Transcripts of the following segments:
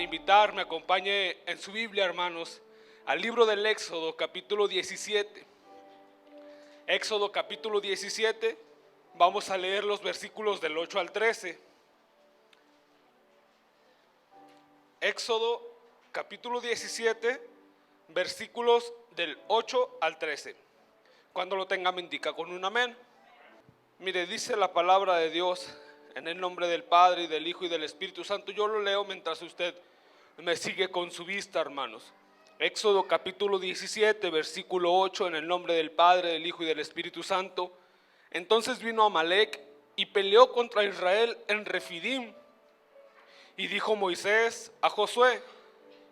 invitar, me acompañe en su Biblia, hermanos, al libro del Éxodo, capítulo 17. Éxodo, capítulo 17, vamos a leer los versículos del 8 al 13. Éxodo, capítulo 17, versículos del 8 al 13. Cuando lo tenga me indica con un amén. Mire, dice la palabra de Dios en el nombre del Padre y del Hijo y del Espíritu Santo. Yo lo leo mientras usted me sigue con su vista, hermanos. Éxodo capítulo 17, versículo 8, en el nombre del Padre, del Hijo y del Espíritu Santo. Entonces vino Amalec y peleó contra Israel en Refidim. Y dijo Moisés a Josué: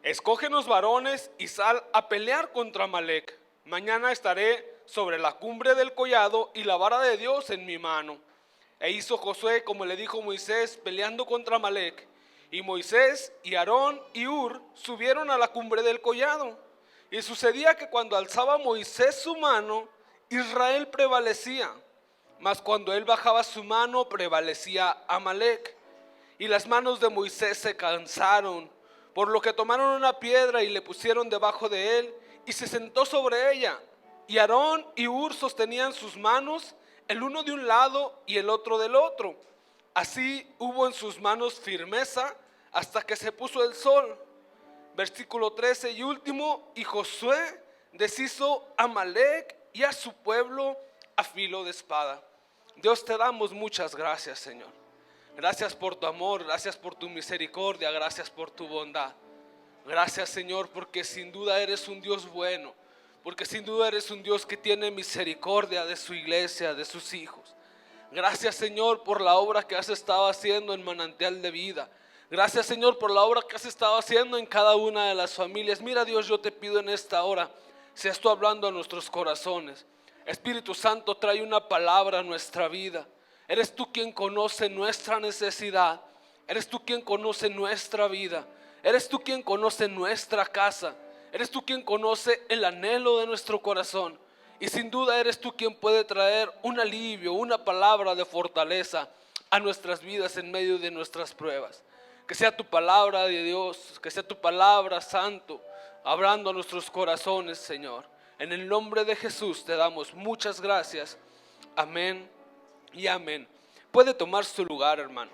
escógenos varones y sal a pelear contra Amalec. Mañana estaré sobre la cumbre del collado y la vara de Dios en mi mano. E hizo Josué como le dijo Moisés, peleando contra Amalec. Y Moisés y Aarón y Hur subieron a la cumbre del collado. Y sucedía que cuando alzaba Moisés su mano, Israel prevalecía. Mas cuando él bajaba su mano, prevalecía Amalec. Y las manos de Moisés se cansaron, por lo que tomaron una piedra y le pusieron debajo de él, y se sentó sobre ella. Y Aarón y Hur sostenían sus manos, el uno de un lado y el otro del otro. Así hubo en sus manos firmeza hasta que se puso el sol. Versículo 13 y último: y Josué deshizo a Amalec y a su pueblo a filo de espada. Dios, te damos muchas gracias, Señor. Gracias por tu amor, gracias por tu misericordia, gracias por tu bondad. Gracias, Señor, porque sin duda eres un Dios bueno, porque sin duda eres un Dios que tiene misericordia de su iglesia, de sus hijos. Gracias, Señor, por la obra que has estado haciendo en Manantial de Vida. Gracias, Señor, por la obra que has estado haciendo en cada una de las familias. Mira, Dios, yo te pido en esta hora, seas tú hablando a nuestros corazones. Espíritu Santo, trae una palabra a nuestra vida. Eres tú quien conoce nuestra necesidad. Eres tú quien conoce nuestra vida. Eres tú quien conoce nuestra casa. Eres tú quien conoce el anhelo de nuestro corazón. Y sin duda eres tú quien puede traer un alivio, una palabra de fortaleza a nuestras vidas en medio de nuestras pruebas. Que sea tu palabra de Dios, que sea tu palabra, Santo, hablando a nuestros corazones, Señor. En el nombre de Jesús te damos muchas gracias. Amén y amén. Puede tomar su lugar, hermano.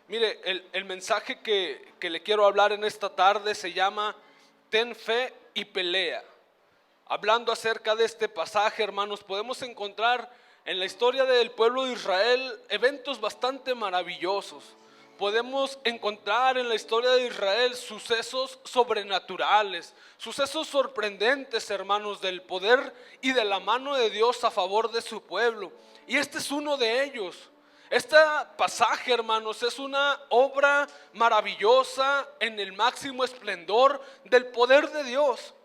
Mire, el mensaje que le quiero hablar en esta tarde se llama Ten fe y pelea. Hablando acerca de este pasaje, hermanos, podemos encontrar en la historia del pueblo de Israel eventos bastante maravillosos. Podemos encontrar en la historia de Israel sucesos sobrenaturales, sucesos sorprendentes, hermanos, del poder y de la mano de Dios a favor de su pueblo. Y este es uno de ellos. Este pasaje, hermanos, es una obra maravillosa en el máximo esplendor del poder de Dios.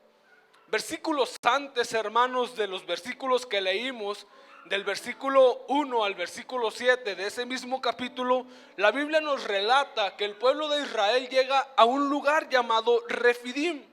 Versículos antes, hermanos, de los versículos que leímos, del versículo 1 al versículo 7 de ese mismo capítulo, la Biblia nos relata que el pueblo de Israel llega a un lugar llamado Refidim.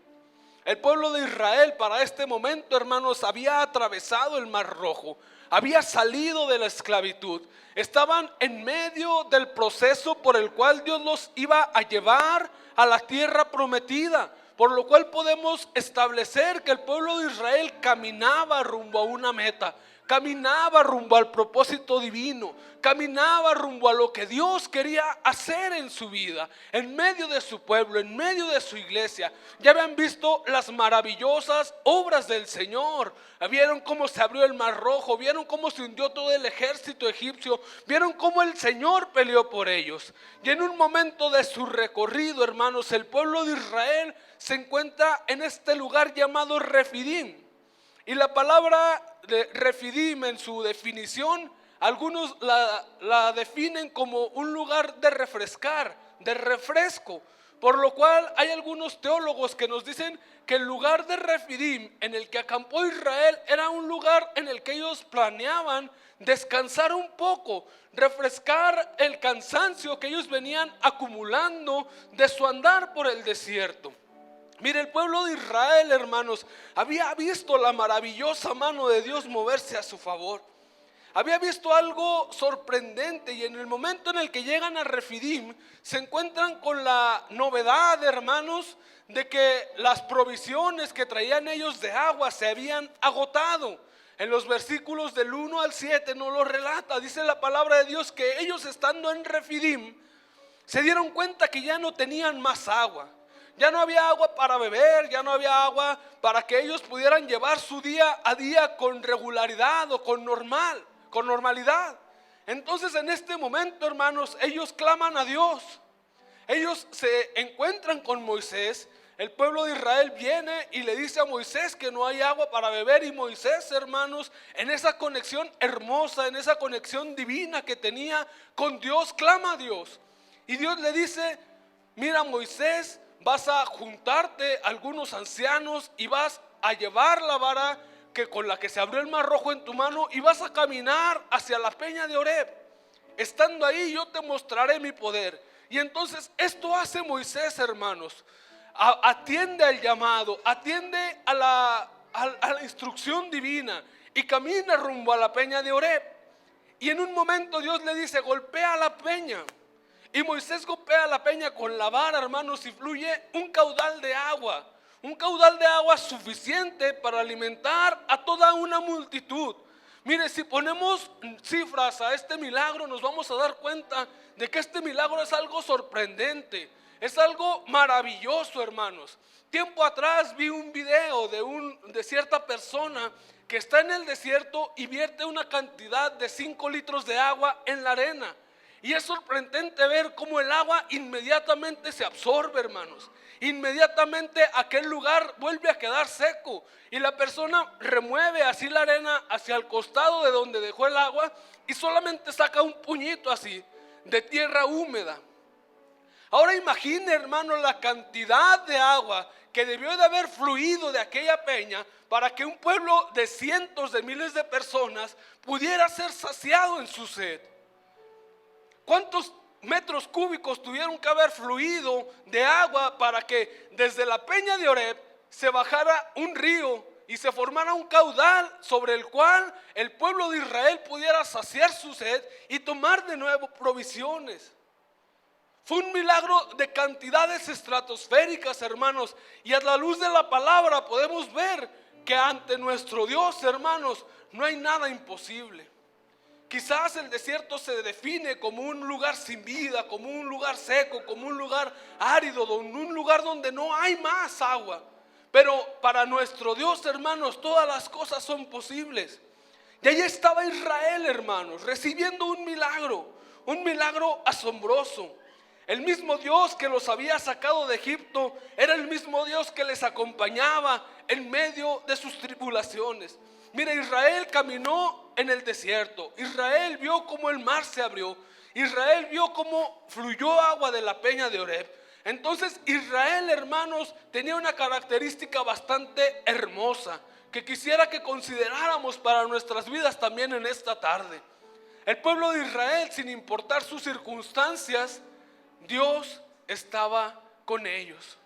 El pueblo de Israel para este momento, hermanos, había atravesado el Mar Rojo, había salido de la esclavitud, estaban en medio del proceso por el cual Dios los iba a llevar a la tierra prometida. Por lo cual podemos establecer que el pueblo de Israel caminaba rumbo a una meta, caminaba rumbo al propósito divino, caminaba rumbo a lo que Dios quería hacer en su vida, en medio de su pueblo, en medio de su iglesia. Ya habían visto las maravillosas obras del Señor, vieron cómo se abrió el Mar Rojo, vieron cómo se hundió todo el ejército egipcio, vieron cómo el Señor peleó por ellos. Y en un momento de su recorrido, hermanos, el pueblo de Israel se encuentra en este lugar llamado Refidim. Y la palabra de Refidim, en su definición, algunos la definen como un lugar de refrescar, de refresco. Por lo cual hay algunos teólogos que nos dicen que el lugar de Refidim en el que acampó Israel era un lugar en el que ellos planeaban descansar un poco, refrescar el cansancio que ellos venían acumulando de su andar por el desierto. Mire, el pueblo de Israel, hermanos, había visto la maravillosa mano de Dios moverse a su favor. había visto algo sorprendente, y en el momento en el que llegan a Refidim se encuentran con la novedad, hermanos, de que las provisiones que traían ellos de agua se habían agotado. En los versículos del 1 al 7 nos lo relata, dice la palabra de Dios que ellos, estando en Refidim, se dieron cuenta que ya no tenían más agua. Ya no había agua para beber, ya no había agua para que ellos pudieran llevar su día a día con regularidad o con normalidad. Entonces, en este momento, hermanos, ellos claman a Dios. Ellos se encuentran con Moisés. El pueblo de Israel viene y le dice a Moisés que no hay agua para beber, y Moisés, hermanos, en esa conexión hermosa, en esa conexión divina que tenía con Dios, clama a Dios. Y Dios le dice: mira, Moisés, vas a juntarte algunos ancianos y vas a llevar la vara que con la que se abrió el mar rojo en tu mano, y vas a caminar hacia la peña de Oreb. Estando ahí, yo te mostraré mi poder. Y entonces esto hace Moisés, hermanos. Atiende al llamado, atiende a la instrucción divina y camina rumbo a la peña de Oreb. Y en un momento Dios le dice: golpea la peña. Y Moisés golpea la peña con la vara, hermanos, y fluye un caudal de agua. Un caudal de agua suficiente para alimentar a toda una multitud. Mire, si ponemos cifras a este milagro, nos vamos a dar cuenta de que este milagro es algo sorprendente. Es algo maravilloso, hermanos. Tiempo atrás vi un video de cierta persona que está en el desierto y vierte una cantidad de 5 litros de agua en la arena. Y es sorprendente ver cómo el agua inmediatamente se absorbe, hermanos. Inmediatamente aquel lugar vuelve a quedar seco, y la persona remueve así la arena hacia el costado de donde dejó el agua, y solamente saca un puñito así de tierra húmeda. Ahora imagine, hermano, la cantidad de agua que debió de haber fluido de aquella peña para que un pueblo de cientos de miles de personas pudiera ser saciado en su sed. ¿Cuántos metros cúbicos tuvieron que haber fluido de agua para que desde la peña de Oreb se bajara un río y se formara un caudal sobre el cual el pueblo de Israel pudiera saciar su sed y tomar de nuevo provisiones? Fue un milagro de cantidades estratosféricas, hermanos, y a la luz de la palabra podemos ver que ante nuestro Dios, hermanos, no hay nada imposible. Quizás el desierto se define como un lugar sin vida, como un lugar seco, como un lugar árido, un lugar donde no hay más agua. Pero para nuestro Dios, hermanos, todas las cosas son posibles. Y ahí estaba Israel, hermanos, recibiendo un milagro asombroso. El mismo Dios que los había sacado de Egipto era el mismo Dios que les acompañaba en medio de sus tribulaciones. Mira, Israel caminó en el desierto. Israel vio cómo el mar se abrió. Israel vio cómo fluyó agua de la peña de Oreb. Entonces Israel, hermanos, tenía una característica bastante hermosa que quisiera que consideráramos para nuestras vidas también en esta tarde. El pueblo de Israel, sin importar sus circunstancias, Dios estaba con ellos.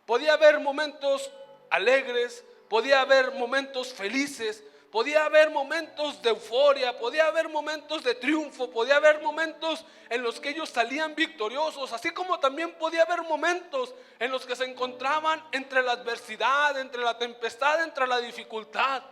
Podía haber momentos alegres, podía haber momentos felices, podía haber momentos de euforia, podía haber momentos de triunfo, podía haber momentos en los que ellos salían victoriosos, así como también podía haber momentos en los que se encontraban entre la adversidad, entre la tempestad, entre la dificultad.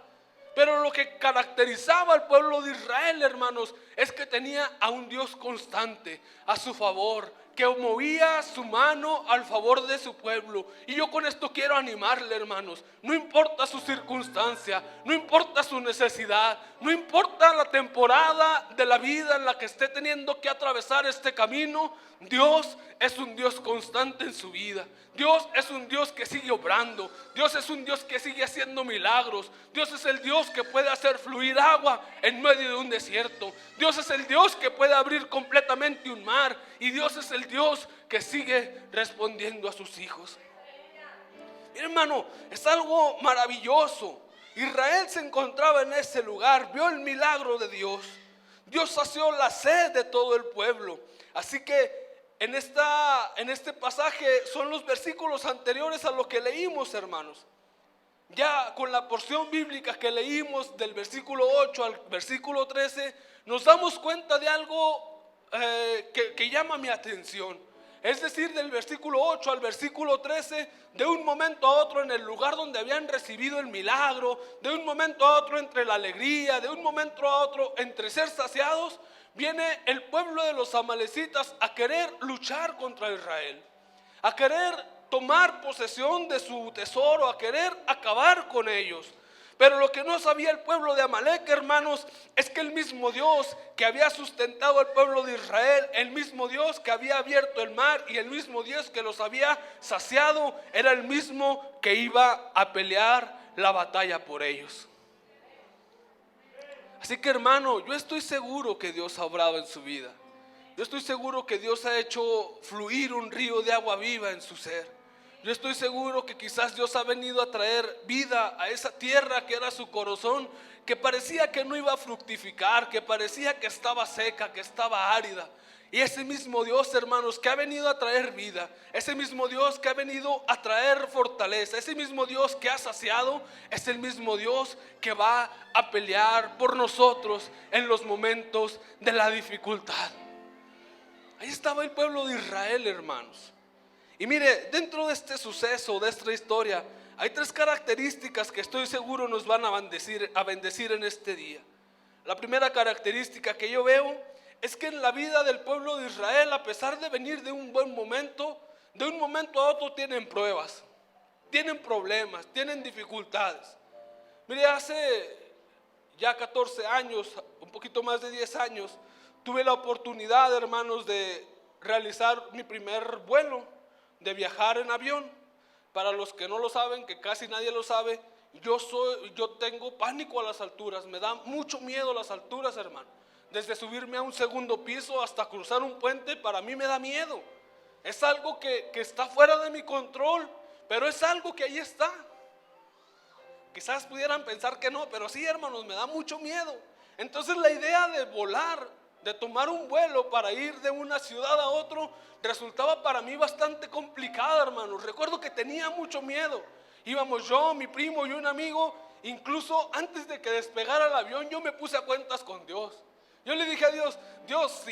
Pero lo que caracterizaba al pueblo de Israel, hermanos, es que tenía a un Dios constante a su favor, que movía su mano al favor de su pueblo. Y yo con esto quiero animarle, hermanos. No importa su circunstancia, no importa su necesidad, no importa la temporada de la vida en la que esté teniendo que atravesar este camino, Dios es un Dios constante en su vida. Dios es un Dios que sigue obrando. Dios es un Dios que sigue haciendo milagros. Dios es el Dios que puede hacer fluir agua en medio de un desierto. Dios es el Dios que puede abrir completamente un mar. Y Dios es el Dios que sigue respondiendo a sus hijos. Hermano, es algo maravilloso. Israel se encontraba en ese lugar, vio el milagro de Dios. Dios sació la sed de todo el pueblo. Así que en este pasaje son los versículos anteriores a lo que leímos, hermanos. Ya con la porción bíblica que leímos del versículo 8 al versículo 13, nos damos cuenta de algo que llama mi atención. Es decir, del versículo 8 al versículo 13, de un momento a otro en el lugar donde habían recibido el milagro, de un momento a otro entre la alegría, de un momento a otro entre ser saciados, viene el pueblo de los amalecitas a querer luchar contra Israel, a querer tomar posesión de su tesoro, a querer acabar con ellos. Pero lo que no sabía el pueblo de Amalec, hermanos, es que el mismo Dios que había sustentado al pueblo de Israel, el mismo Dios que había abierto el mar y el mismo Dios que los había saciado, era el mismo que iba a pelear la batalla por ellos. Así que, hermano, yo estoy seguro que Dios ha obrado en su vida. Yo estoy seguro que Dios ha hecho fluir un río de agua viva en su ser. Yo estoy seguro que quizás Dios ha venido a traer vida a esa tierra que era su corazón, que parecía que no iba a fructificar, que parecía que estaba seca, que estaba árida. Y ese mismo Dios, hermanos, que ha venido a traer vida, ese mismo Dios que ha venido a traer fortaleza, ese mismo Dios que ha saciado, es el mismo Dios que va a pelear por nosotros en los momentos de la dificultad. Ahí estaba el pueblo de Israel, hermanos. Y mire, dentro de este suceso, de esta historia, hay tres características que estoy seguro nos van a bendecir en este día. La primera característica que yo veo es que en la vida del pueblo de Israel, a pesar de venir de un buen momento, de un momento a otro tienen pruebas, tienen problemas, tienen dificultades. Mire, hace ya 14 años, un poquito más de 10 años, tuve la oportunidad, hermanos, de realizar mi primer vuelo, de viajar en avión. Para los que no lo saben, que casi nadie lo sabe, yo tengo pánico a las alturas, me da mucho miedo las alturas, hermano. Desde subirme a un segundo piso hasta cruzar un puente, para mí me da miedo. Es algo que está fuera de mi control, pero es algo que ahí está. Quizás pudieran pensar que no, pero sí, hermanos, me da mucho miedo. Entonces la idea de volar, de tomar un vuelo para ir de una ciudad a otro, resultaba para mí bastante complicada, hermanos. Recuerdo que tenía mucho miedo. Íbamos yo, mi primo y un amigo. Incluso antes de que despegara el avión, yo me puse a cuentas con Dios. Yo le dije a Dios: Dios,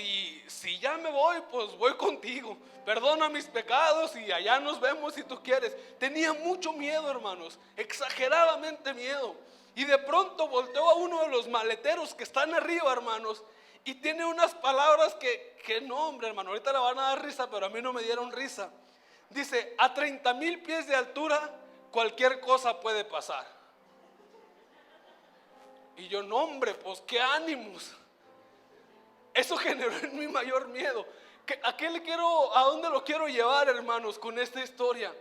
si ya me voy, pues voy contigo. Perdona mis pecados y allá nos vemos si tú quieres. Tenía mucho miedo, hermanos, exageradamente miedo. Y de pronto volteo a uno de los maleteros que están arriba, hermanos, y tiene unas palabras que no, hombre, hermano, ahorita le van a dar risa, pero a mí no me dieron risa. Dice: a 30,000 pies de altura cualquier cosa puede pasar. Y yo, no, hombre, pues qué ánimos. Eso generó en mí mayor miedo. ¿A dónde lo quiero llevar, hermanos, con esta historia?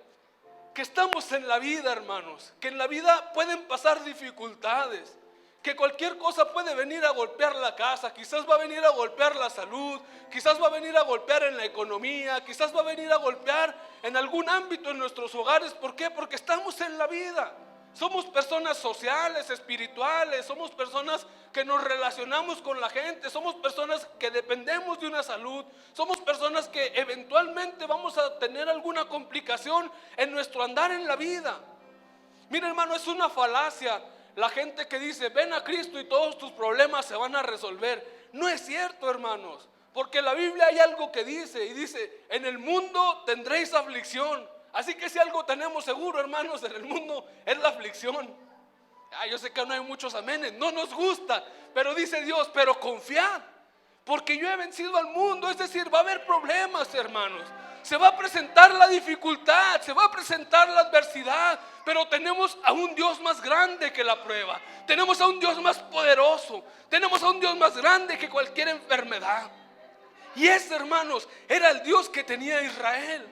Que estamos en la vida, hermanos, que en la vida pueden pasar dificultades, que cualquier cosa puede venir a golpear la casa, quizás va a venir a golpear la salud, quizás va a venir a golpear en la economía, quizás va a venir a golpear en algún ámbito en nuestros hogares. ¿Por qué? Porque estamos en la vida. Somos personas sociales, espirituales, somos personas que nos relacionamos con la gente, somos personas que dependemos de una salud, somos personas que eventualmente vamos a tener alguna complicación en nuestro andar en la vida. Mira, hermano, es una falacia la gente que dice: ven a Cristo y todos tus problemas se van a resolver. No es cierto, hermanos, porque en la Biblia hay algo que dice, y dice: en el mundo tendréis aflicción. Así que si algo tenemos seguro, hermanos, en el mundo es la aflicción. Yo sé que no hay muchos amenes, no nos gusta, pero dice Dios: pero confiad, porque yo he vencido al mundo. Es decir, va a haber problemas, hermanos. Se va a presentar la dificultad, se va a presentar la adversidad, pero tenemos a un Dios más grande que la prueba. Tenemos a un Dios más poderoso. Tenemos a un Dios más grande que cualquier enfermedad. Y ese, hermanos, era el Dios que tenía Israel.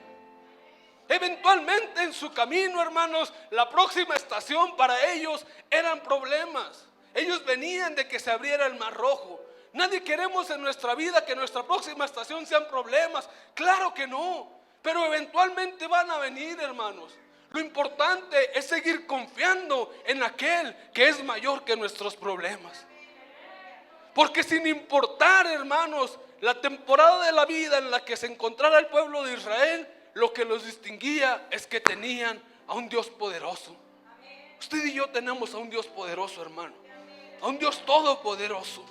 Eventualmente en su camino, hermanos, la próxima estación para ellos eran problemas. Ellos venían de que se abriera el Mar Rojo. Nadie queremos en nuestra vida que nuestra próxima estación sean problemas. Claro que no, pero eventualmente van a venir, hermanos. Lo importante es seguir confiando en aquel que es mayor que nuestros problemas. Porque sin importar, hermanos, la temporada de la vida en la que se encontrara el pueblo de Israel, lo que los distinguía es que tenían a un Dios poderoso. Usted y yo tenemos a un Dios poderoso, hermano, a un Dios todopoderoso.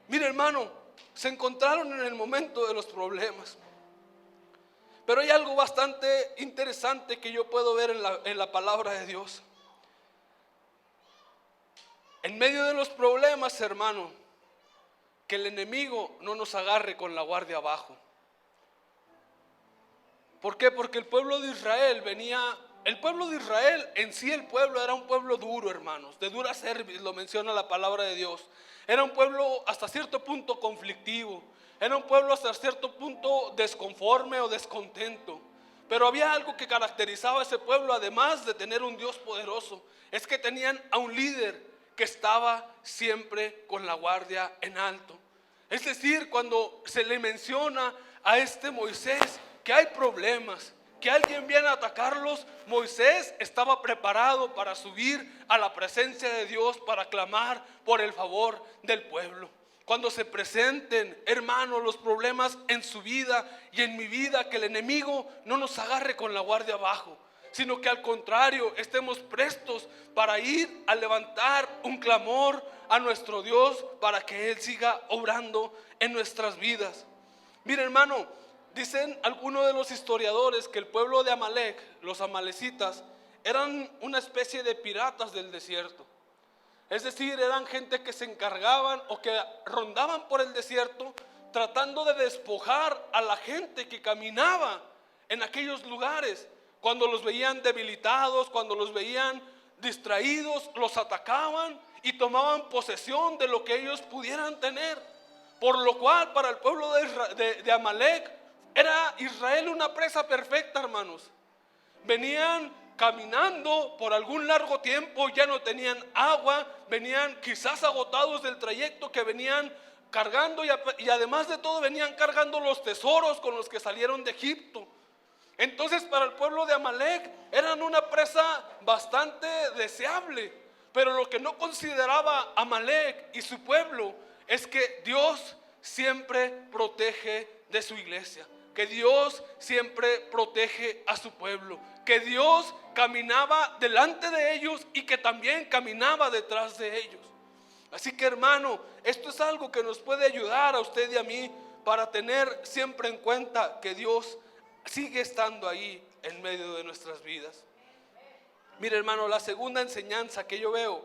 Mire, hermano, se encontraron en el momento de los problemas, pero hay algo bastante interesante que yo puedo ver en la palabra de Dios. En medio de los problemas, hermano, que el enemigo no nos agarre con la guardia abajo. ¿Por qué? Porque el pueblo de Israel en sí, el pueblo era un pueblo duro, hermanos, de dura cerviz, lo menciona la palabra de Dios. Era un pueblo hasta cierto punto conflictivo, era un pueblo hasta cierto punto desconforme o descontento. Pero había algo que caracterizaba a ese pueblo, además de tener un Dios poderoso, es que tenían a un líder que estaba siempre con la guardia en alto. Es decir, cuando se le menciona a este Moisés que hay problemas, que alguien viene a atacarlos, Moisés estaba preparado para subir a la presencia de Dios para clamar por el favor del pueblo. Cuando se presenten, hermanos, los problemas en su vida y en mi vida, que el enemigo no nos agarre con la guardia abajo, sino que al contrario estemos prestos para ir a levantar un clamor a nuestro Dios para que Él siga obrando en nuestras vidas. Mire, hermano, dicen algunos de los historiadores que el pueblo de Amalek, los amalecitas, eran una especie de piratas del desierto. Es decir, eran gente que se encargaban o que rondaban por el desierto tratando de despojar a la gente que caminaba en aquellos lugares. Cuando los veían debilitados, cuando los veían distraídos, los atacaban y tomaban posesión de lo que ellos pudieran tener. Por lo cual, para el pueblo de Amalek, era Israel una presa perfecta, hermanos. Venían caminando por algún largo tiempo, ya no tenían agua, venían quizás agotados del trayecto que venían cargando y además de todo venían cargando los tesoros con los que salieron de Egipto. Entonces, para el pueblo de Amalek eran una presa bastante deseable, pero lo que no consideraba Amalek y su pueblo es que Dios siempre protege de su iglesia, que Dios siempre protege a su pueblo, que Dios caminaba delante de ellos y que también caminaba detrás de ellos. Así que, hermano, esto es algo que nos puede ayudar a usted y a mí para tener siempre en cuenta que Dios sigue estando ahí en medio de nuestras vidas. Mire, hermano, la segunda enseñanza que yo veo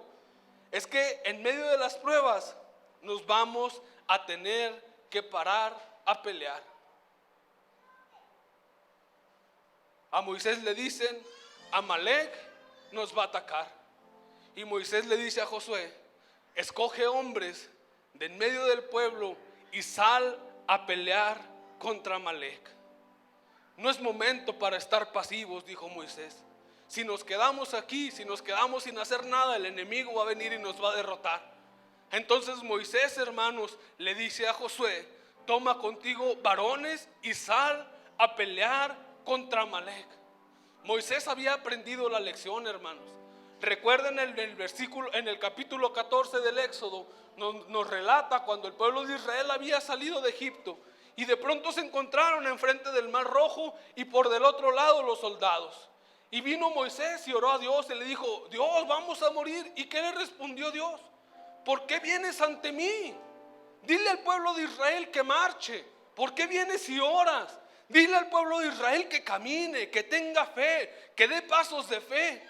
es que en medio de las pruebas nos vamos a tener que parar a pelear. A Moisés le dicen, Amalek nos va a atacar. Y Moisés le dice a Josué, escoge hombres de en medio del pueblo y sal a pelear contra Amalek. No es momento para estar pasivos, dijo Moisés. Si nos quedamos aquí, si nos quedamos sin hacer nada, el enemigo va a venir y nos va a derrotar. Entonces Moisés, hermanos, le dice a Josué, toma contigo varones y sal a pelear contra Amalek. Moisés había aprendido la lección, hermanos. Recuerden en el capítulo 14 del Éxodo, nos relata cuando el pueblo de Israel había salido de Egipto y de pronto se encontraron enfrente del Mar Rojo y por del otro lado los soldados. Y vino Moisés y oró a Dios y le dijo, Dios, vamos a morir. ¿Y qué le respondió Dios? ¿Por qué vienes ante mí? Dile al pueblo de Israel que marche. ¿Por qué vienes y oras? Dile al pueblo de Israel que camine, que tenga fe, que dé pasos de fe.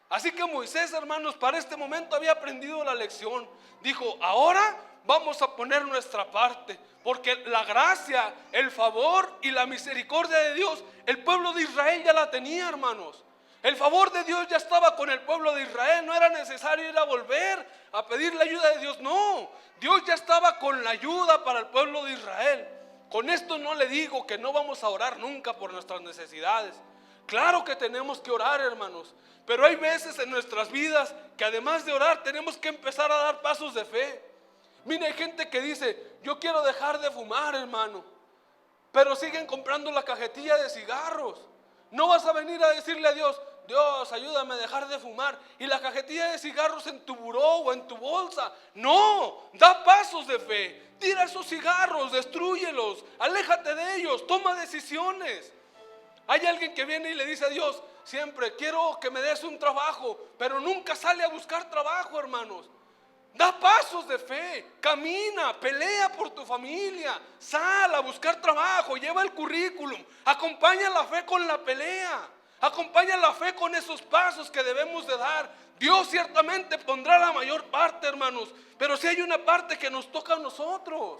Así que Moisés, hermanos, para este momento había aprendido la lección. Dijo, ahora vamos a poner nuestra parte, porque la gracia, el favor y la misericordia de Dios, el pueblo de Israel ya la tenía, hermanos. El favor de Dios ya estaba con el pueblo de Israel. No era necesario ir a volver a pedir la ayuda de Dios. No, Dios ya estaba con la ayuda para el pueblo de Israel. Con esto no le digo que no vamos a orar nunca por nuestras necesidades. Claro que tenemos que orar, hermanos, pero hay veces en nuestras vidas que además de orar tenemos que empezar a dar pasos de fe. Mira, hay gente que dice, yo quiero dejar de fumar, hermano, pero siguen comprando la cajetilla de cigarros. No vas a venir a decirle a Dios, Dios, ayúdame a dejar de fumar, y la cajetilla de cigarros en tu buró o en tu bolsa. No, da pasos de fe. Tira esos cigarros, destrúyelos, aléjate de ellos, toma decisiones. Hay alguien que viene y le dice a Dios siempre: quiero que me des un trabajo, pero nunca sale a buscar trabajo, hermanos. Da pasos de fe, camina, pelea por tu familia, sal a buscar trabajo, lleva el currículum, acompaña la fe con la pelea, acompaña la fe con esos pasos que debemos de dar. Dios ciertamente pondrá la mayor parte, hermanos, pero si hay una parte que nos toca a nosotros.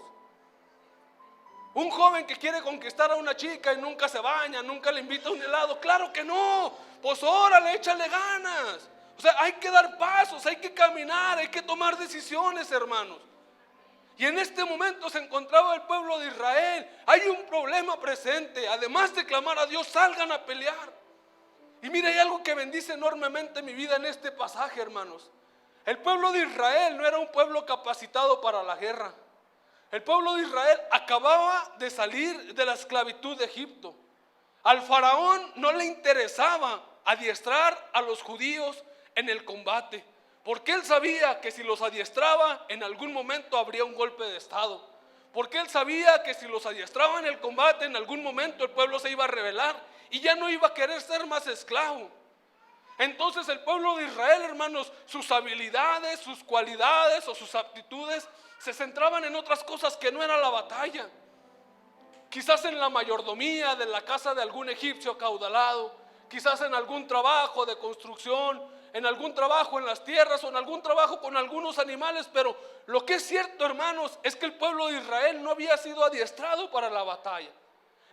Un joven que quiere conquistar a una chica y nunca se baña, nunca le invita a un helado, claro que no, pues órale, échale ganas. O sea, hay que dar pasos, hay que caminar, hay que tomar decisiones, hermanos. Y en este momento se encontraba el pueblo de Israel. Hay un problema presente. Además de clamar a Dios, salgan a pelear. Y mira, hay algo que bendice enormemente mi vida en este pasaje, hermanos. El pueblo de Israel no era un pueblo capacitado para la guerra. El pueblo de Israel acababa de salir de la esclavitud de Egipto. Al faraón no le interesaba adiestrar a los judíos en el combate, porque él sabía que si los adiestraba en algún momento habría un golpe de estado, porque él sabía que si los adiestraba en el combate en algún momento el pueblo se iba a rebelar y ya no iba a querer ser más esclavo. Entonces el pueblo de Israel, hermanos, sus habilidades, sus cualidades o sus aptitudes se centraban en otras cosas que no era la batalla. Quizás en la mayordomía de la casa de algún egipcio acaudalado, quizás en algún trabajo de construcción, en algún trabajo en las tierras o en algún trabajo con algunos animales. Pero lo que es cierto, hermanos, es que el pueblo de Israel no había sido adiestrado para la batalla.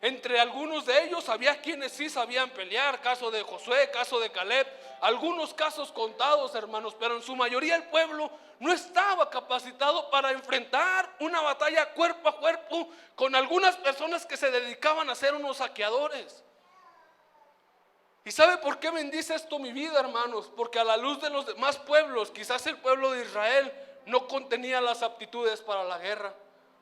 Entre algunos de ellos había quienes sí sabían pelear, caso de Josué, caso de Caleb, algunos casos contados, hermanos, pero en su mayoría el pueblo no estaba capacitado para enfrentar una batalla cuerpo a cuerpo con algunas personas que se dedicaban a ser unos saqueadores. ¿Y sabe por qué bendice esto mi vida, hermanos? Porque a la luz de los demás pueblos, quizás el pueblo de Israel no contenía las aptitudes para la guerra,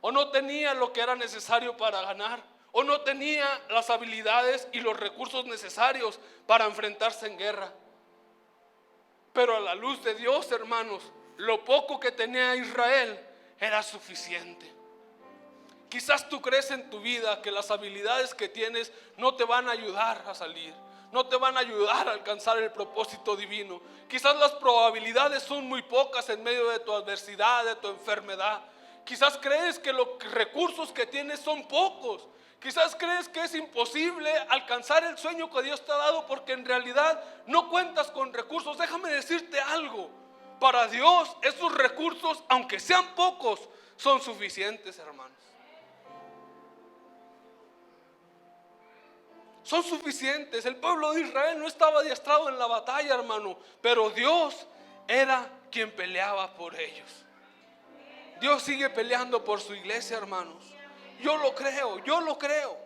o no tenía lo que era necesario para ganar, o no tenía las habilidades y los recursos necesarios para enfrentarse en guerra. Pero a la luz de Dios, hermanos, lo poco que tenía Israel era suficiente. Quizás tú crees en tu vida que las habilidades que tienes no te van a ayudar a salir, no te van a ayudar a alcanzar el propósito divino. Quizás las probabilidades son muy pocas en medio de tu adversidad, de tu enfermedad. Quizás crees que los recursos que tienes son pocos. Quizás crees que es imposible alcanzar el sueño que Dios te ha dado porque en realidad no cuentas con recursos. Déjame decirte algo. Para Dios esos recursos, aunque sean pocos, son suficientes, hermanos. Son suficientes. El pueblo de Israel no estaba adiestrado en la batalla, hermano, pero Dios era quien peleaba por ellos. Dios sigue peleando por su iglesia, hermanos. Yo lo creo, yo lo creo.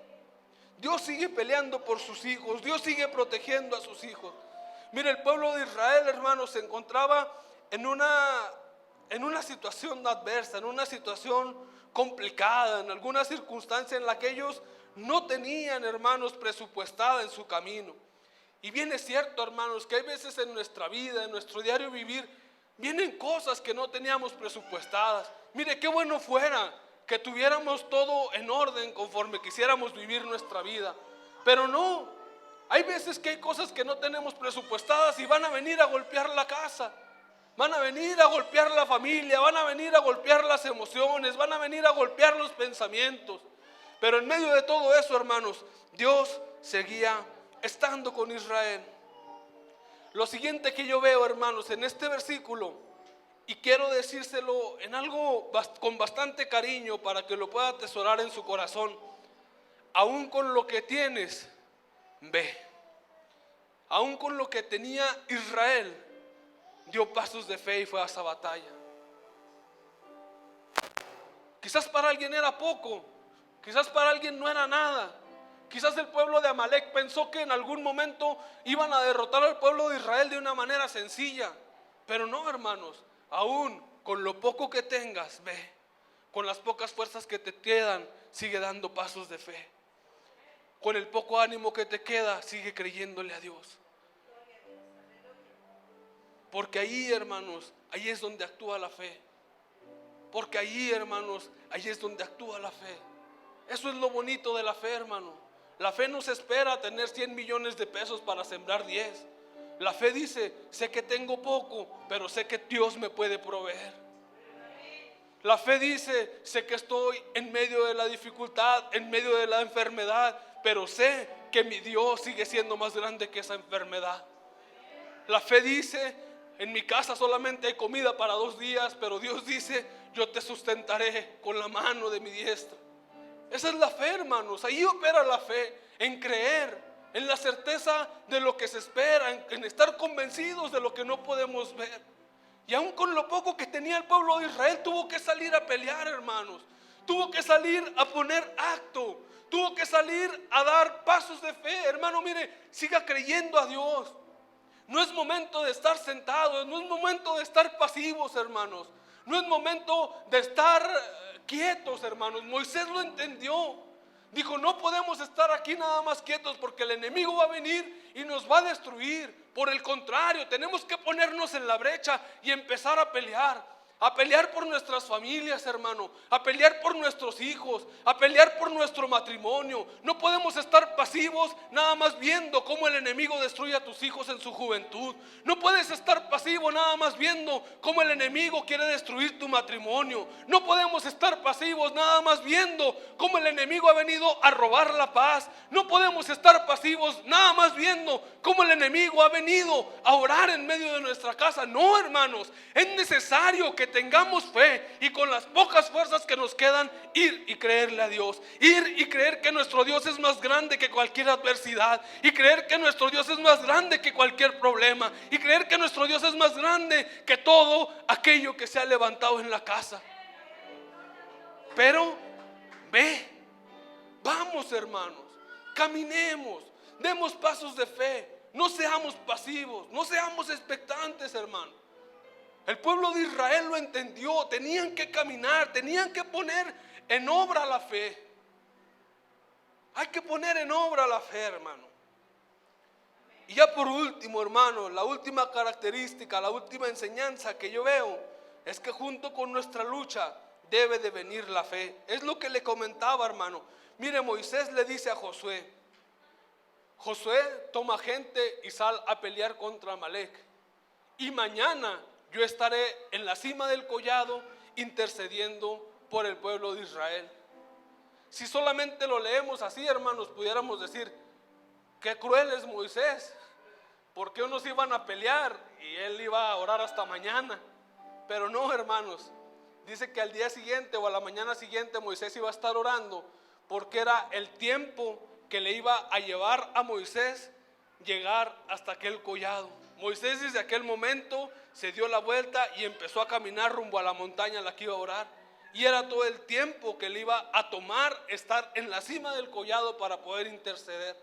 Dios sigue peleando por sus hijos. Dios sigue protegiendo a sus hijos. Mire, el pueblo de Israel, hermanos, se encontraba en una situación adversa, en una situación complicada, en alguna circunstancia en la que ellos no tenían, hermanos, presupuestada en su camino. Y bien es cierto, hermanos, que hay veces en nuestra vida, en nuestro diario vivir, vienen cosas que no teníamos presupuestadas. Mire, qué bueno fuera que tuviéramos todo en orden conforme quisiéramos vivir nuestra vida, pero no. Hay veces que hay cosas que no tenemos presupuestadas y van a venir a golpear la casa, van a venir a golpear la familia, van a venir a golpear las emociones, van a venir a golpear los pensamientos. Pero en medio de todo eso, hermanos, Dios seguía estando con Israel. Lo siguiente que yo veo, hermanos, en este versículo, y quiero decírselo en algo con bastante cariño para que lo pueda atesorar en su corazón: aún con lo que tienes, ve. Aún con lo que tenía Israel, dio pasos de fe y fue a esa batalla. Quizás para alguien era poco, quizás para alguien no era nada. Quizás el pueblo de Amalek pensó que en algún momento iban a derrotar al pueblo de Israel de una manera sencilla. Pero no, hermanos, aún con lo poco que tengas, ve. Con las pocas fuerzas que te quedan, sigue dando pasos de fe. Con el poco ánimo que te queda, sigue creyéndole a Dios. Porque ahí, hermanos, ahí es donde actúa la fe. Porque ahí, hermanos, ahí es donde actúa la fe. Eso es lo bonito de la fe, hermano. La fe no se espera a tener 100 millones de pesos para sembrar 10. La fe dice, sé que tengo poco, pero sé que Dios me puede proveer. La fe dice, sé que estoy en medio de la dificultad, en medio de la enfermedad, pero sé que mi Dios sigue siendo más grande que esa enfermedad. La fe dice, en mi casa solamente hay comida para 2 días, pero Dios dice, yo te sustentaré con la mano de mi diestra. Esa es la fe, hermanos. Ahí opera la fe, en creer, en la certeza de lo que se espera, en estar convencidos de lo que no podemos ver. Y aún con lo poco que tenía el pueblo de Israel, tuvo que salir a pelear, hermanos. Tuvo que salir a poner acto. Tuvo que salir a dar pasos de fe. Hermano, mire, siga creyendo a Dios. No es momento de estar sentados, no es momento de estar pasivos, hermanos. No es momento de estar quietos, hermanos. Moisés lo entendió. Dijo, no podemos estar aquí nada más quietos porque el enemigo va a venir y nos va a destruir. Por el contrario, tenemos que ponernos en la brecha y empezar a pelear por nuestras familias, hermano, a pelear por nuestros hijos, a pelear por nuestro matrimonio. No podemos estar pasivos nada más viendo cómo el enemigo destruye a tus hijos en su juventud. No puedes estar pasivo nada más viendo cómo el enemigo quiere destruir tu matrimonio. No podemos estar pasivos nada más viendo cómo el enemigo ha venido a robar la paz. No podemos estar pasivos nada más viendo cómo el enemigo ha venido a orar en medio de nuestra casa. No, hermanos, es necesario que tengamos fe y con las pocas fuerzas que nos quedan, ir y creerle a Dios. Ir y creer que nuestro Dios es más grande que cualquier adversidad. Y creer que nuestro Dios es más grande que cualquier problema. Y creer que nuestro Dios es más grande que todo aquello que se ha levantado en la casa. Pero vamos, hermanos, caminemos, demos pasos de fe. No seamos pasivos, no seamos expectantes, hermano. El pueblo de Israel lo entendió. Tenían que caminar, tenían que poner en obra la fe. Hay que poner en obra la fe, hermano. Y ya por último, hermano, la última característica, la última enseñanza que yo veo es que junto con nuestra lucha debe de venir la fe. Es lo que le comentaba, hermano. Mire, Moisés le dice a Josué, toma gente y sal a pelear contra Amalek. Y mañana yo estaré en la cima del collado intercediendo por el pueblo de Israel. Si solamente lo leemos así, hermanos, pudiéramos decir, qué cruel es Moisés, porque unos iban a pelear y él iba a orar hasta mañana. Pero no, hermanos, dice que al día siguiente o a la mañana siguiente Moisés iba a estar orando, porque era el tiempo que le iba a llevar a Moisés llegar hasta aquel collado. Moisés desde aquel momento se dio la vuelta y empezó a caminar rumbo a la montaña a la que iba a orar. Y era todo el tiempo que le iba a tomar estar en la cima del collado para poder interceder.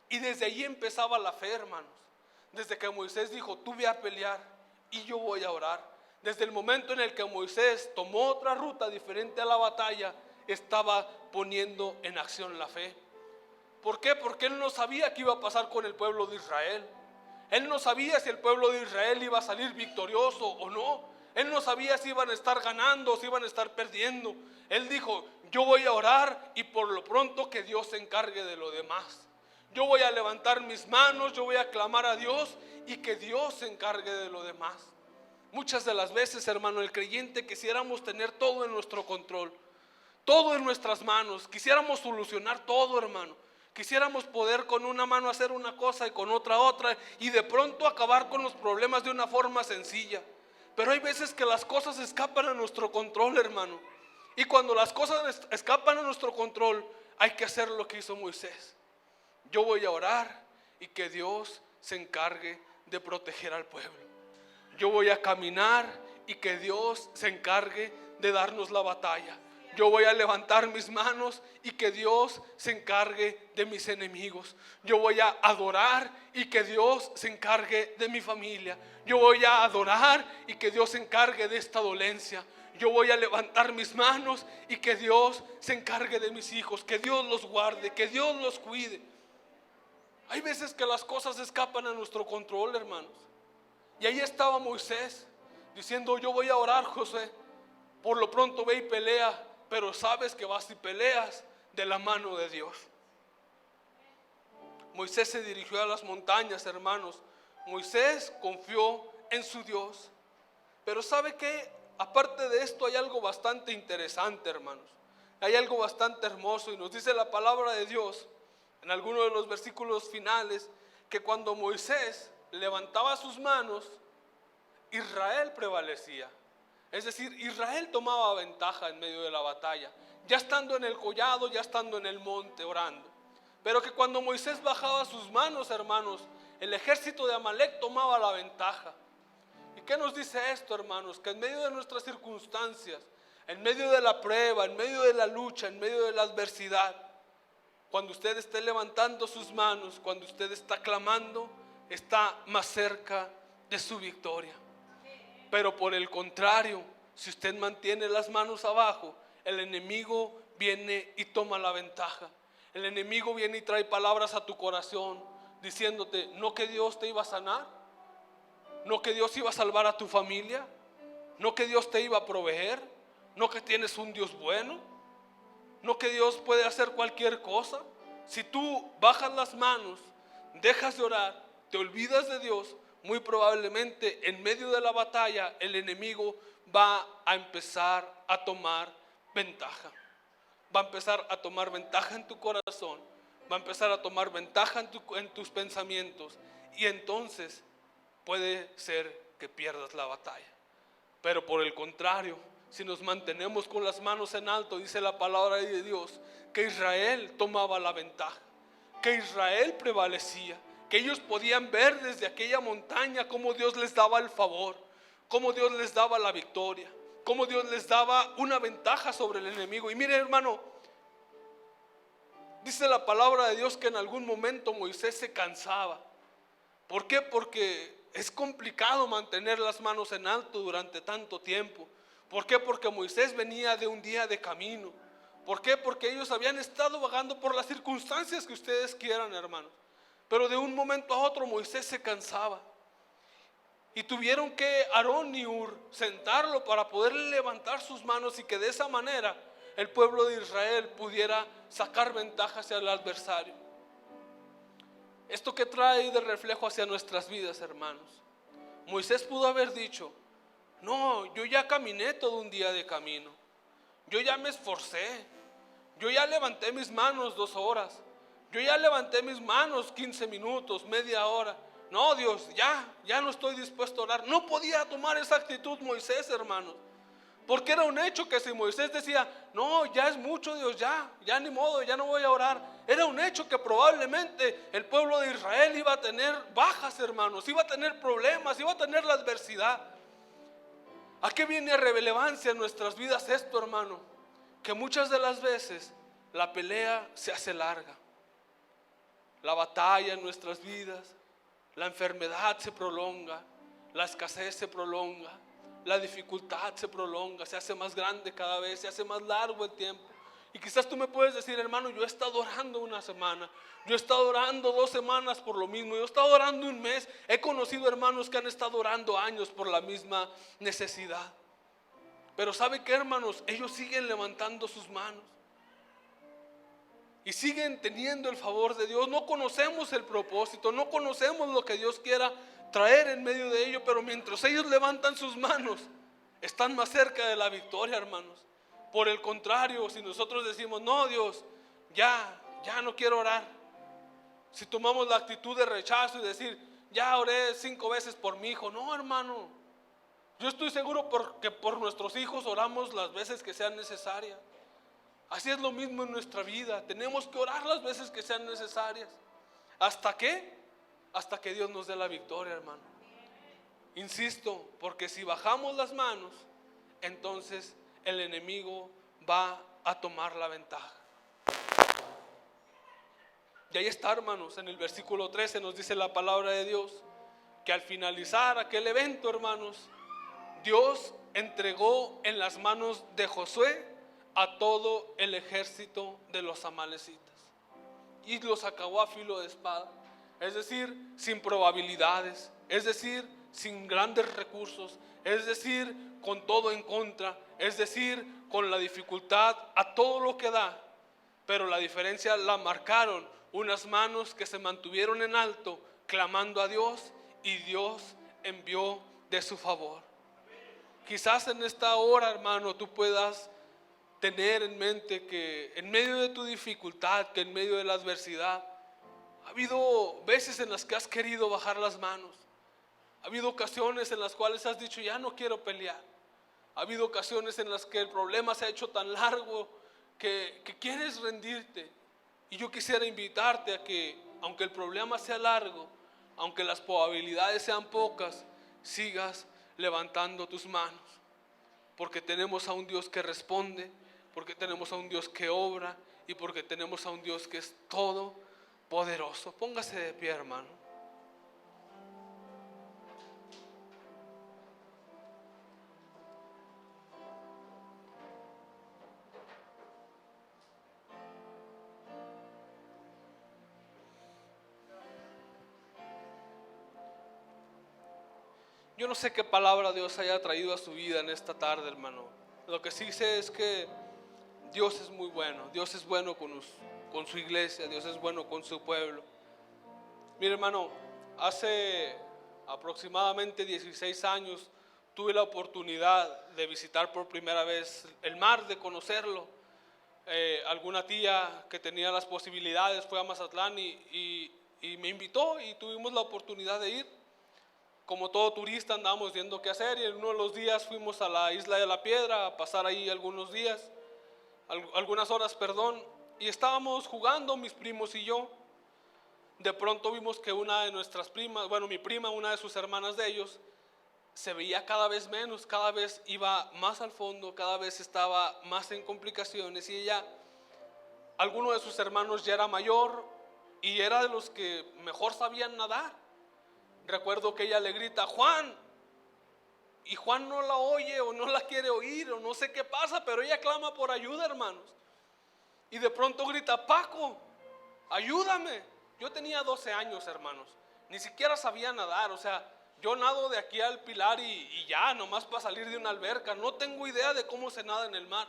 Y desde allí empezaba la fe, hermanos. Desde que Moisés dijo, tú ve a pelear y yo voy a orar. Desde el momento en el que Moisés tomó otra ruta diferente a la batalla, estaba poniendo en acción la fe. ¿Por qué? Porque él no sabía qué iba a pasar con el pueblo de Israel. Él no sabía si el pueblo de Israel iba a salir victorioso o no. Él no sabía si iban a estar ganando o si iban a estar perdiendo. Él dijo, yo voy a orar y por lo pronto que Dios se encargue de lo demás. Yo voy a levantar mis manos, yo voy a clamar a Dios y que Dios se encargue de lo demás. Muchas de las veces, hermano, el creyente quisiéramos tener todo en nuestro control, todo en nuestras manos, quisiéramos solucionar todo, hermano. Quisiéramos poder con una mano hacer una cosa y con otra, y de pronto acabar con los problemas de una forma sencilla. Pero hay veces que las cosas escapan a nuestro control, hermano. Y cuando las cosas escapan a nuestro control, hay que hacer lo que hizo Moisés. Yo voy a orar y que Dios se encargue de proteger al pueblo. Yo voy a caminar y que Dios se encargue de darnos la batalla. Yo voy a levantar mis manos y que Dios se encargue de mis enemigos. Yo voy a adorar y que Dios se encargue de mi familia. Yo voy a adorar y que Dios se encargue de esta dolencia. Yo voy a levantar mis manos y que Dios se encargue de mis hijos. Que Dios los guarde, que Dios los cuide. Hay veces que las cosas escapan a nuestro control, hermanos. Y ahí estaba Moisés diciendo, yo voy a orar, José. Por lo pronto ve y pelea. Pero sabes que vas y peleas de la mano de Dios. Moisés se dirigió a las montañas, hermanos. Moisés confió en su Dios. Pero ¿sabe qué? Aparte de esto hay algo bastante interesante, hermanos. Hay algo bastante hermoso y nos dice la palabra de Dios en algunos de los versículos finales que cuando Moisés levantaba sus manos, Israel prevalecía. Es decir, Israel tomaba ventaja en medio de la batalla, ya estando en el collado, ya estando en el monte orando. Pero que cuando Moisés bajaba sus manos, hermanos, el ejército de Amalek tomaba la ventaja. ¿Y qué nos dice esto, hermanos? Que en medio de nuestras circunstancias, en medio de la prueba, en medio de la lucha, en medio de la adversidad, cuando usted esté levantando sus manos, cuando usted está clamando, está más cerca de su victoria. Pero por el contrario, si usted mantiene las manos abajo, el enemigo viene y toma la ventaja. El enemigo viene y trae palabras a tu corazón diciéndote, no que Dios te iba a sanar, no que Dios iba a salvar a tu familia, no que Dios te iba a proveer, no que tienes un Dios bueno, no que Dios puede hacer cualquier cosa. Si tú bajas las manos, dejas de orar, te olvidas de Dios, muy probablemente en medio de la batalla el enemigo va a empezar a tomar ventaja. Va a empezar a tomar ventaja en tu corazón, va a empezar a tomar ventaja en tus pensamientos y entonces puede ser que pierdas la batalla. Pero por el contrario, si nos mantenemos con las manos en alto, dice la palabra de Dios, que Israel tomaba la ventaja, que Israel prevalecía, que ellos podían ver desde aquella montaña cómo Dios les daba el favor, cómo Dios les daba la victoria, cómo Dios les daba una ventaja sobre el enemigo. Y mire, hermano, dice la palabra de Dios que en algún momento Moisés se cansaba. ¿Por qué? Porque es complicado mantener las manos en alto durante tanto tiempo. ¿Por qué? Porque Moisés venía de un día de camino. ¿Por qué? Porque ellos habían estado vagando por las circunstancias que ustedes quieran, hermanos. Pero de un momento a otro Moisés se cansaba. Y tuvieron que Aarón y Hur sentarlo para poder levantar sus manos y que de esa manera el pueblo de Israel pudiera sacar ventaja hacia el adversario. ¿Esto qué trae de reflejo hacia nuestras vidas, hermanos? Moisés pudo haber dicho, no, yo ya caminé todo un día de camino, yo ya me esforcé, yo ya levanté mis manos 2 horas, yo ya levanté mis manos 15 minutos, media hora. No, Dios, ya no estoy dispuesto a orar. No podía tomar esa actitud Moisés, hermanos, porque era un hecho que si Moisés decía, no, ya es mucho, Dios, ya ni modo, ya no voy a orar, era un hecho que probablemente el pueblo de Israel iba a tener bajas, hermanos, iba a tener problemas, iba a tener la adversidad. ¿A qué viene a relevancia en nuestras vidas esto, hermano? Que muchas de las veces la pelea se hace larga, la batalla en nuestras vidas, la enfermedad se prolonga, la escasez se prolonga, la dificultad se prolonga, se hace más grande cada vez, se hace más largo el tiempo. Y quizás tú me puedes decir, hermano, yo he estado orando una semana, yo he estado orando 2 semanas por lo mismo, yo he estado orando un mes. He conocido hermanos que han estado orando años por la misma necesidad. Pero ¿sabe qué, hermanos? Ellos siguen levantando sus manos y siguen teniendo el favor de Dios. No conocemos el propósito, no conocemos lo que Dios quiera traer en medio de ello, pero mientras ellos levantan sus manos, están más cerca de la victoria, hermanos. Por el contrario, si nosotros decimos, no, Dios, ya no quiero orar, si tomamos la actitud de rechazo y decir, ya oré 5 veces por mi hijo, no, hermano, yo estoy seguro que por nuestros hijos oramos las veces que sean necesarias. Así es lo mismo en nuestra vida, tenemos que orar las veces que sean necesarias. ¿Hasta qué? Hasta que Dios nos dé la victoria, hermano. Insisto, porque si bajamos las manos, entonces el enemigo va a tomar la ventaja. Y ahí está, hermanos, en el versículo 13 nos dice la palabra de Dios que al finalizar aquel evento, hermanos, Dios entregó en las manos de Josué a todo el ejército de los amalecitas y los acabó a filo de espada. Es decir, sin probabilidades, es decir, sin grandes recursos, es decir, con todo en contra, es decir, con la dificultad a todo lo que da. Pero la diferencia la marcaron unas manos que se mantuvieron en alto, clamando a Dios, y Dios envió de su favor. Quizás en esta hora, hermano, tú puedas tener en mente que en medio de tu dificultad, que en medio de la adversidad, ha habido veces en las que has querido bajar las manos. Ha habido ocasiones en las cuales has dicho, ya no quiero pelear. Ha habido ocasiones en las que el problema se ha hecho tan largo que quieres rendirte. Y yo quisiera invitarte a que, aunque el problema sea largo, aunque las probabilidades sean pocas, sigas levantando tus manos. Porque tenemos a un Dios que responde, porque tenemos a un Dios que obra y porque tenemos a un Dios que es todopoderoso. Póngase de pie, hermano. Yo no sé qué palabra Dios haya traído a su vida en esta tarde, hermano. Lo que sí sé es que Dios es muy bueno. Dios es bueno con su iglesia. Dios es bueno con su pueblo. Mire, hermano, hace aproximadamente 16 años tuve la oportunidad de visitar por primera vez el mar, de conocerlo. Alguna tía que tenía las posibilidades fue a Mazatlán y me invitó y tuvimos la oportunidad de ir. Como todo turista andábamos viendo qué hacer, y en uno de los días fuimos a la Isla de la Piedra a pasar ahí algunas horas, y estábamos jugando mis primos y yo. De pronto vimos que una de nuestras primas, bueno, mi prima, una de sus hermanas de ellos, se veía cada vez menos, cada vez iba más al fondo, cada vez estaba más en complicaciones, y alguno de sus hermanos ya era mayor y era de los que mejor sabían nadar. Recuerdo que ella le grita, Juan, y Juan no la oye o no la quiere oír o no sé qué pasa, pero ella clama por ayuda, hermanos. Y de pronto grita, Paco, ayúdame. Yo tenía 12 años, hermanos, ni siquiera sabía nadar. O sea, yo nado de aquí al Pilar y ya, nomás para salir de una alberca. No tengo idea de cómo se nada en el mar,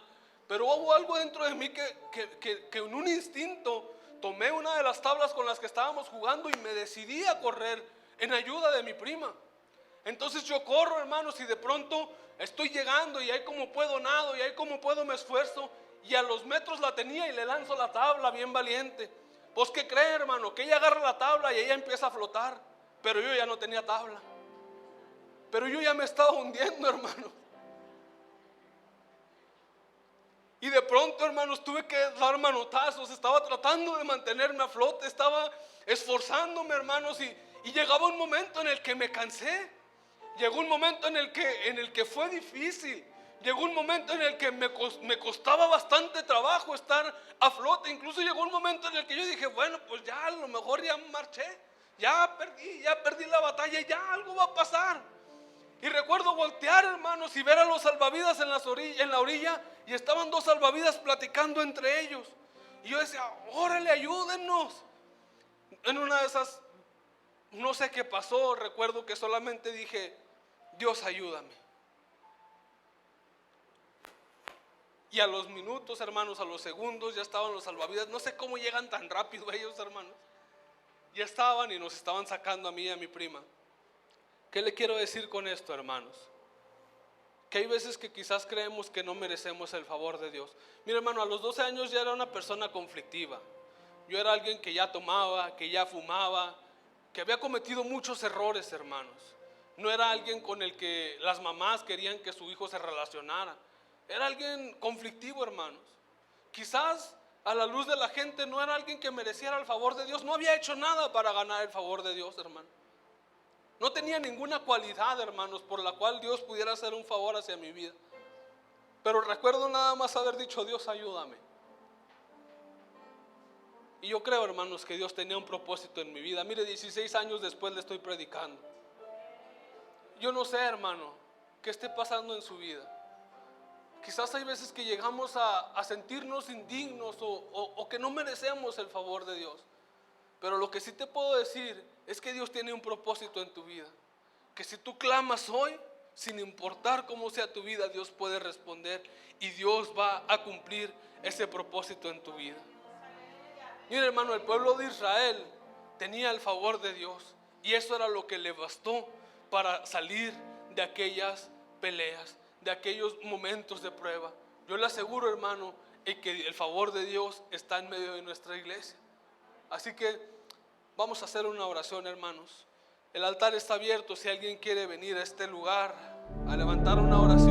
pero hubo algo dentro de mí que en un instinto tomé una de las tablas con las que estábamos jugando y me decidí a correr en ayuda de mi prima. Entonces yo corro, hermanos, y de pronto estoy llegando y ahí como puedo nado y ahí como puedo me esfuerzo, y a los metros la tenía y le lanzo la tabla bien valiente. Pues ¿qué cree, hermano? Que ella agarra la tabla y ella empieza a flotar, pero yo ya no tenía tabla, pero yo ya me estaba hundiendo, hermano. Y de pronto, hermanos, tuve que dar manotazos. Estaba tratando de mantenerme a flote, estaba esforzándome, hermanos, y llegaba un momento en el que me cansé. Llegó un momento en el que fue difícil. Llegó un momento en el que me costaba bastante trabajo estar a flote. Incluso llegó un momento en el que yo dije, bueno, pues ya a lo mejor ya marché, ya perdí la batalla, ya algo va a pasar. Y recuerdo voltear, hermanos, y ver a los salvavidas en la orilla, y estaban dos salvavidas platicando entre ellos. Y yo decía, órale, ayúdennos. En una de esas, no sé qué pasó, recuerdo que solamente dije, Dios, ayúdame. Y a los minutos, hermanos, a los segundos, ya estaban los salvavidas. No sé cómo llegan tan rápido ellos, hermanos. Ya estaban y nos estaban sacando a mí y a mi prima. ¿Qué le quiero decir con esto, hermanos? Que hay veces que quizás creemos que no merecemos el favor de Dios. Mira, hermano, a los 12 años ya era una persona conflictiva. Yo era alguien que ya tomaba, que ya fumaba, que había cometido muchos errores, hermanos. No era alguien con el que las mamás querían que su hijo se relacionara. Era alguien conflictivo, hermanos. Quizás a la luz de la gente no era alguien que mereciera el favor de Dios. No había hecho nada para ganar el favor de Dios, hermano. No tenía ninguna cualidad, hermanos, por la cual Dios pudiera hacer un favor hacia mi vida. Pero recuerdo nada más haber dicho, Dios, ayúdame. Y yo creo, hermanos, que Dios tenía un propósito en mi vida. Mire, 16 años después le estoy predicando. Yo no sé, hermano, qué esté pasando en su vida. Quizás hay veces que llegamos a sentirnos indignos o que no merecemos el favor de Dios. Pero lo que sí te puedo decir es que Dios tiene un propósito en tu vida. Que si tú clamas hoy, sin importar cómo sea tu vida, Dios puede responder y Dios va a cumplir ese propósito en tu vida. Mire, hermano, el pueblo de Israel tenía el favor de Dios y eso era lo que le bastó para salir de aquellas peleas, de aquellos momentos de prueba. Yo le aseguro, hermano, que el favor de Dios está en medio de nuestra iglesia. Así que vamos a hacer una oración, hermanos. El altar está abierto si alguien quiere venir a este lugar a levantar una oración.